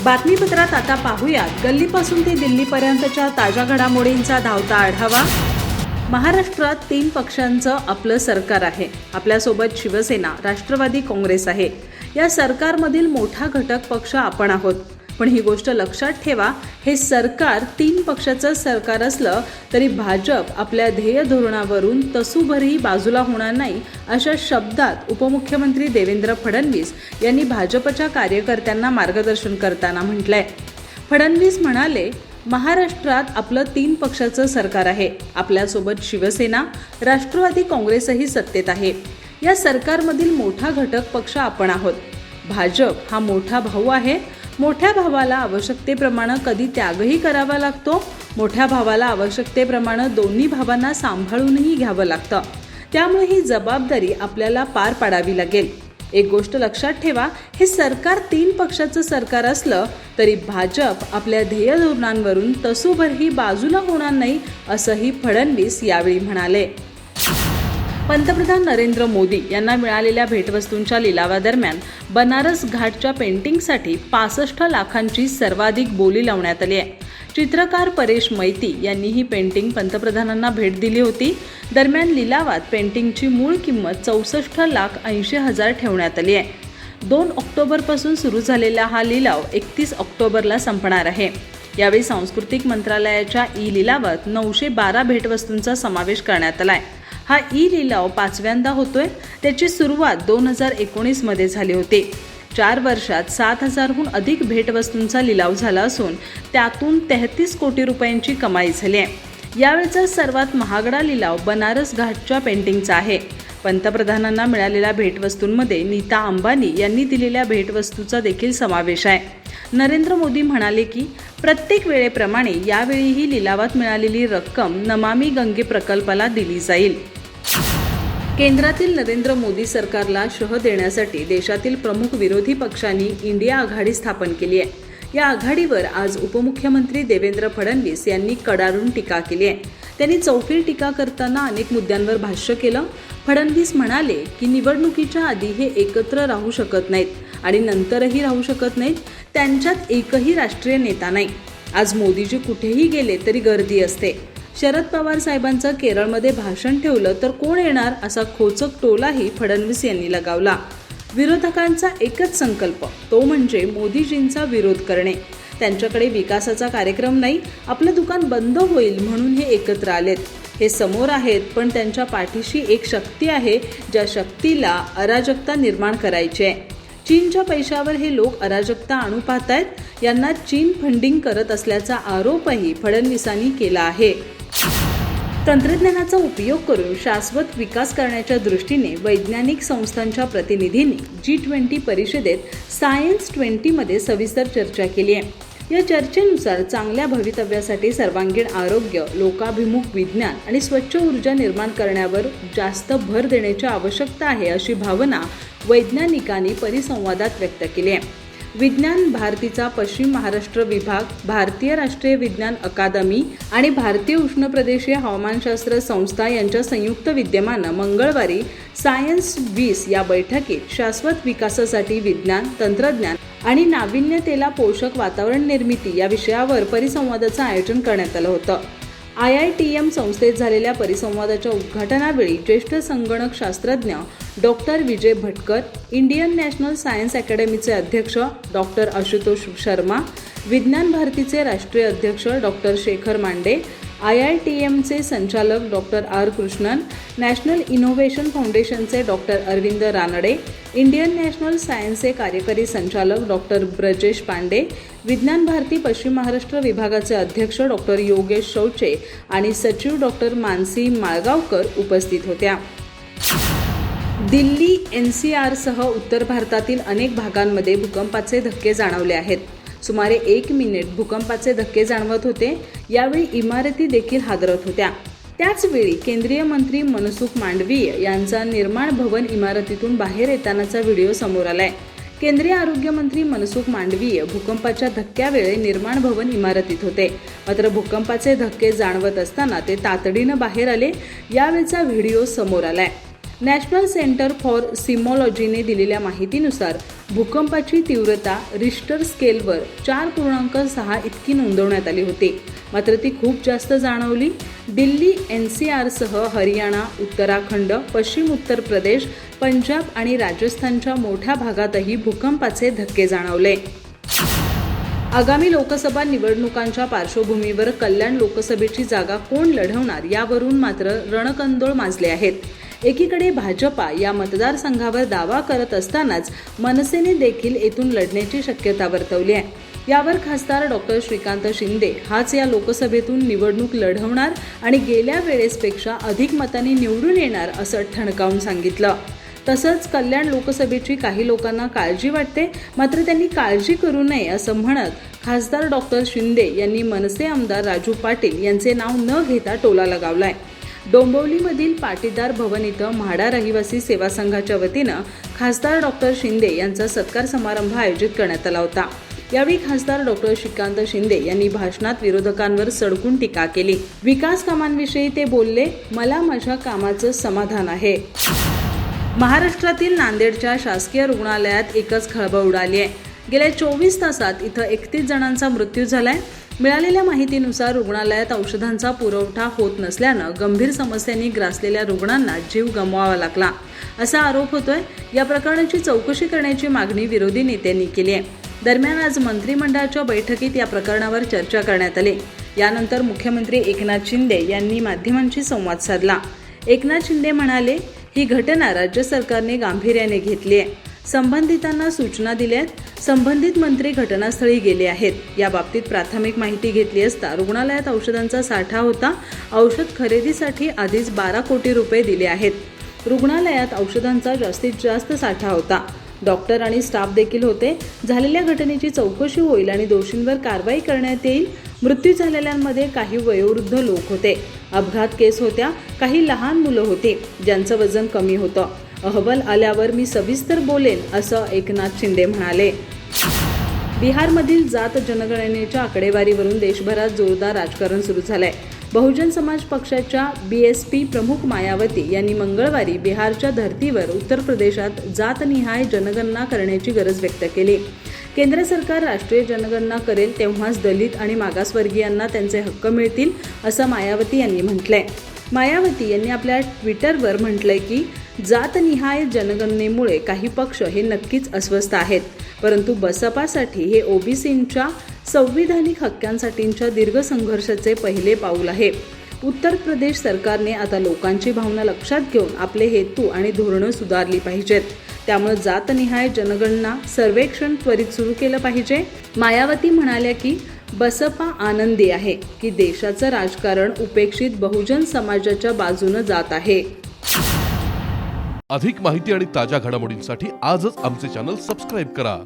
बातमीपत्रात आता पाहूयात गल्लीपासून ते दिल्लीपर्यंतच्या ताज्या घडामोडींचा धावता आढावा। महाराष्ट्रात 3 पक्षांचं आपलं सरकार आहे। आपल्यासोबत शिवसेना, राष्ट्रवादी काँग्रेस आहे। या सरकारमधील मोठा घटक पक्ष आपण आहोत। पण ही गोष्ट लक्षात ठेवा, हे सरकार 3 पक्षाचं सरकार असलं तरी भाजप आपल्या ध्येय धोरणावरून तसूभरही बाजूला होणार नाही, अशा शब्दात उपमुख्यमंत्री देवेंद्र फडणवीस यांनी भाजपच्या कार्यकर्त्यांना मार्गदर्शन करताना म्हटलंय। फडणवीस म्हणाले, महाराष्ट्रात आपलं 3 पक्षाचं सरकार आहे। आपल्यासोबत शिवसेना, राष्ट्रवादी काँग्रेसही सत्तेत आहे। या सरकारमधील मोठा घटक पक्ष आपण आहोत। भाजप हा मोठा भाऊ आहे। मोठ्या भावाला आवश्यकतेप्रमाणे कधी त्यागही करावा लागतो। मोठ्या भावाला आवश्यकतेप्रमाणे दोन्ही भावांना सांभाळूनही घ्यावं लागतं। त्यामुळे ही जबाबदारी आपल्याला पार पाडावी लागेल। एक गोष्ट लक्षात ठेवा, हे सरकार 3 पक्षाचं सरकार असलं तरी भाजप आपल्या ध्येय धोरणांवरून तसूभरही बाजूला होणार नाही, असंही फडणवीस यावेळी म्हणाले। पंतप्रधान नरेंद्र मोदी यांना मिळालेल्या भेटवस्तूंच्या लिलावादरम्यान बनारस घाटच्या पेंटिंगसाठी 65 लाखांची सर्वाधिक बोली लावण्यात आली आहे। चित्रकार परेश मैती यांनी ही पेंटिंग पंतप्रधानांना भेट दिली होती। दरम्यान लिलावात पेंटिंगची मूळ किंमत 64,80,000 ठेवण्यात आली आहे। 2 ऑक्टोबरपासून सुरू झालेला हा लिलाव 31 ऑक्टोबरला संपणार आहे। यावेळी सांस्कृतिक मंत्रालयाच्या लिलावात 912 भेटवस्तूंचा समावेश करण्यात आला आहे। हा लिलाव 5व्यांदा होतोय। त्याची सुरुवात 2019 मध्ये झाली होती। 4 वर्षात 7,000हून अधिक भेटवस्तूंचा लिलाव झाला असून त्यातून 33 कोटी रुपयांची कमाई झाली आहे। यावेळचा सर्वात महागडा लिलाव बनारस घाटच्या पेंटिंगचा आहे। पंतप्रधानांना मिळालेल्या भेटवस्तूंमध्ये नीता अंबानी यांनी दिलेल्या भेटवस्तूचा देखील समावेश आहे। नरेंद्र मोदी म्हणाले की प्रत्येक वेळेप्रमाणे यावेळीही लिलावात मिळालेली रक्कम नमामि गंगे प्रकल्पाला दिली जाईल। केंद्रातील नरेंद्र मोदी सरकारला शह देण्यासाठी देशातील प्रमुख विरोधी पक्षांनी इंडिया आघाडी स्थापन केली आहे। या आघाडीवर आज उपमुख्यमंत्री देवेंद्र फडणवीस यांनी कडाडून टीका केली आहे। त्यांनी चौफेर टीका करताना अनेक मुद्द्यांवर भाष्य केलं। फडणवीस म्हणाले की निवडणुकीच्या आधी हे एकत्र राहू शकत नाहीत आणि नंतरही राहू शकत नाहीत। त्यांच्यात एकही राष्ट्रीय नेता नाही। आज मोदीजी कुठेही गेले तरी गर्दी असते। शरद पवार साहेबांचं केरळमध्ये भाषण ठेवलं तर कोण येणार, असा खोचक टोलाही फडणवीस यांनी लगावला। विरोधकांचा एकच संकल्प, तो म्हणजे मोदीजींचा विरोध करणे। त्यांच्याकडे विकासाचा कार्यक्रम नाही, आपलं दुकान बंद होईल म्हणून हे एकत्र आलेत। हे समोर आहेत, पण त्यांच्या पाठीशी एक शक्ती आहे, ज्या शक्तीला अराजकता निर्माण करायची आहे। चीनच्या पैशावर हे लोक अराजकता आणू पाहतायत। यांना चीन फंडिंग करत असल्याचा आरोपही फडणवीसांनी केला आहे। तंत्रज्ञानाचा उपयोग करून शाश्वत विकास करण्याच्या दृष्टीने वैज्ञानिक संस्थांच्या प्रतिनिधींनी G20 परिषदेत सायन्स 20 मध्ये सविस्तर चर्चा केली आहे। या चर्चेनुसार चांगल्या भवितव्यासाठी सर्वांगीण आरोग्य, लोकाभिमुख विज्ञान आणि स्वच्छ ऊर्जा निर्माण करण्यावर जास्त भर देण्याची आवश्यकता आहे, अशी भावना वैज्ञानिकांनी परिसंवादात व्यक्त केली आहे। विज्ञान भारतीचा पश्चिम महाराष्ट्र विभाग, भारतीय राष्ट्रीय विज्ञान अकादमी आणि भारतीय उष्णप्रदेशीय हवामानशास्त्र संस्था यांच्या संयुक्त विद्यमानं मंगळवारी सायन्स 20 या बैठकीत शाश्वत विकासासाठी विज्ञान, तंत्रज्ञान आणि नाविन्यतेला पोषक वातावरण निर्मिती या विषयावर परिसंवादाचं आयोजन करण्यात आलं होतं। IITM संस्थेत झालेल्या परिसंवादाच्या उद्घाटनावेळी ज्येष्ठ संगणक शास्त्रज्ञ doctor Vijay Bhatkar, Indian national science अकॅडमीचे अध्यक्ष डॉक्टर आशुतोष शर्मा, विज्ञान भारतीचे राष्ट्रीय अध्यक्ष डॉक्टर शेखर मांडे, IITMचे संचालक doctor R Krishnan, national innovation फाउंडेशनचे doctor Arvind Ranade, Indian national सायन्सचे कार्यकारी संचालक डॉक्टर ब्रजेश पांडे, विज्ञान भारती पश्चिम महाराष्ट्र विभागाचे अध्यक्ष डॉक्टर योगेश शौचे आणि सचिव डॉक्टर मानसी माळगावकर उपस्थित होत्या। दिल्ली, NCR सह उत्तर भारतातील अनेक भागांमध्ये भूकंपाचे धक्के जाणवले आहेत। सुमारे 1 मिनिट भूकंपाचे धक्के जाणवत होते। यावेळी इमारती देखील हादरत होत्या। त्याचवेळी केंद्रीय मंत्री मनसुख मांडवीय यांचा निर्माण भवन इमारतीतून बाहेर येतानाचा व्हिडिओ समोर आलाय। केंद्रीय आरोग्य मंत्री मनसुख मांडवीय भूकंपाच्या धक्क्यावेळी निर्माण भवन इमारतीत होते। मात्र भूकंपाचे धक्के जाणवत असताना ते तातडीनं बाहेर आले। यावेळचा व्हिडिओ समोर आलाय। नॅशनल सेंटर फॉर सिमॉलॉजीने दिलेल्या माहितीनुसार भूकंपाची तीव्रता रिश्टर स्केलवर 4.6 इतकी नोंदवण्यात आली होती. मात्र ती खूप जास्त जाणवली. दिल्ली, NCRसह हरियाणा, उत्तराखंड, पश्चिम उत्तर प्रदेश, पंजाब आणि राजस्थानच्या मोठ्या भागातही भूकंपाचे धक्के जाणवले. आगामी लोकसभा निवडणुकांच्या पार्श्वभूमीवर कल्याण लोकसभेची जागा कोण लढवणार यावरून मात्र रणकंदोळ माजले आहेत. एकीकडे भाजपा या मतदारसंघावर दावा करत असतानाच मनसेने देखील येथून लढण्याची शक्यता वर्तवली आहे. यावर खासदार डॉक्टर श्रीकांत शिंदे हाच या लोकसभेतून निवडणूक लढवणार आणि गेल्या वेळेसपेक्षा अधिक मतांनी निवडून येणार असं ठणकावून सांगितलं. तसंच कल्याण लोकसभेची काही लोकांना काळजी वाटते, मात्र त्यांनी काळजी करू नये असं म्हणत खासदार डॉक्टर शिंदे यांनी मनसे आमदार राजू पाटील यांचे नाव न घेता टोला लगावलाय. डोंबिवलीमधील पाटीदार भवन इथं म्हाडा रहिवासी सेवा संघाच्या वतीनं खासदार डॉक्टर शिंदे यांचा सत्कार समारंभ आयोजित करण्यात आला होता. यावेळी खासदार डॉक्टर श्रीकांत शिंदे यांनी भाषणात विरोधकांवर सडकून टीका केली. विकास कामांविषयी ते बोलले, मला माझ्या कामाचं समाधान आहे. महाराष्ट्रातील नांदेडच्या शासकीय रुग्णालयात एकच खळबळ उडाली आहे. गेल्या 24 तासात इथं 31 जणांचा मृत्यू झालाय. मिळालेल्या माहितीनुसार रुग्णालयात औषधांचा पुरवठा होत नसल्यानं गंभीर समस्यांनी ग्रासलेल्या रुग्णांना जीव गमवावा लागला असा आरोप होतोय. या प्रकरणाची चौकशी करण्याची मागणी विरोधी नेत्यांनी केली आहे. दरम्यान आज मंत्रिमंडळाच्या बैठकीत या प्रकरणावर चर्चा करण्यात आली. यानंतर मुख्यमंत्री एकनाथ शिंदे यांनी माध्यमांशी संवाद साधला. एकनाथ शिंदे म्हणाले, ही घटना राज्य सरकारने गांभीर्याने घेतली आहे. संबंधितांना सूचना दिल्यात. संबंधित मंत्री घटनास्थळी गेले आहेत. या बाबतीत प्राथमिक माहिती घेतली असता रुग्णालयात औषधांचा साठा होता. औषध खरेदीसाठी आधीच 12 कोटी रुपये दिले आहेत. रुग्णालयात औषधांचा जास्तीत जास्त साठा होता. डॉक्टर आणि स्टाफ देखील होते. झालेल्या घटनेची चौकशी होईल आणि दोषींवर कारवाई करण्यात येईल. मृत्यू झालेल्यांमध्ये काही वयोवृद्ध लोक होते. अपघात केस होत्या. काही लहान मुलं होती ज्यांचं वजन कमी होतं. अहवाल आल्यावर मी सविस्तर बोलेन असं एकनाथ शिंदे म्हणाले. बिहारमधील जात जनगणनेच्या आकडेवारीवरून देशभरात जोरदार राजकारण सुरू झालंय. बहुजन समाज पक्षाच्या BSP प्रमुख मायावती यांनी मंगळवारी बिहारच्या धर्तीवर उत्तर प्रदेशात जातनिहाय जनगणना करण्याची गरज व्यक्त केली. केंद्र सरकार राष्ट्रीय जनगणना करेल तेव्हाच दलित आणि मागासवर्गीयांना त्यांचे हक्क मिळतील असं मायावती यांनी म्हटलंय. मायावती यांनी आपल्या ट्विटरवर म्हटलंय की जातनिहाय जनगणनेमुळे काही पक्ष हे नक्कीच अस्वस्थ आहेत, परंतु बसपासाठी हे OBCंच्या संविधानिक हक्कांसाठीच्या दीर्घ संघर्षाचे पहिले पाऊल आहे. उत्तर प्रदेश सरकारने आता लोकांची भावना लक्षात घेऊन आपले हेतू आणि धोरणं सुधारली पाहिजेत. त्यामुळे जातनिहाय जनगणना सर्वेक्षण त्वरित सुरू केलं पाहिजे. मायावती म्हणाल्या की बसपा आनंदी आहे की देशाचं राजकारण उपेक्षित बहुजन समाजाच्या बाजूने जात आहे. अधिक माहिती आणि ताज्या घडामोडींसाठी आजच आमचे चॅनल सबस्क्राईब करा.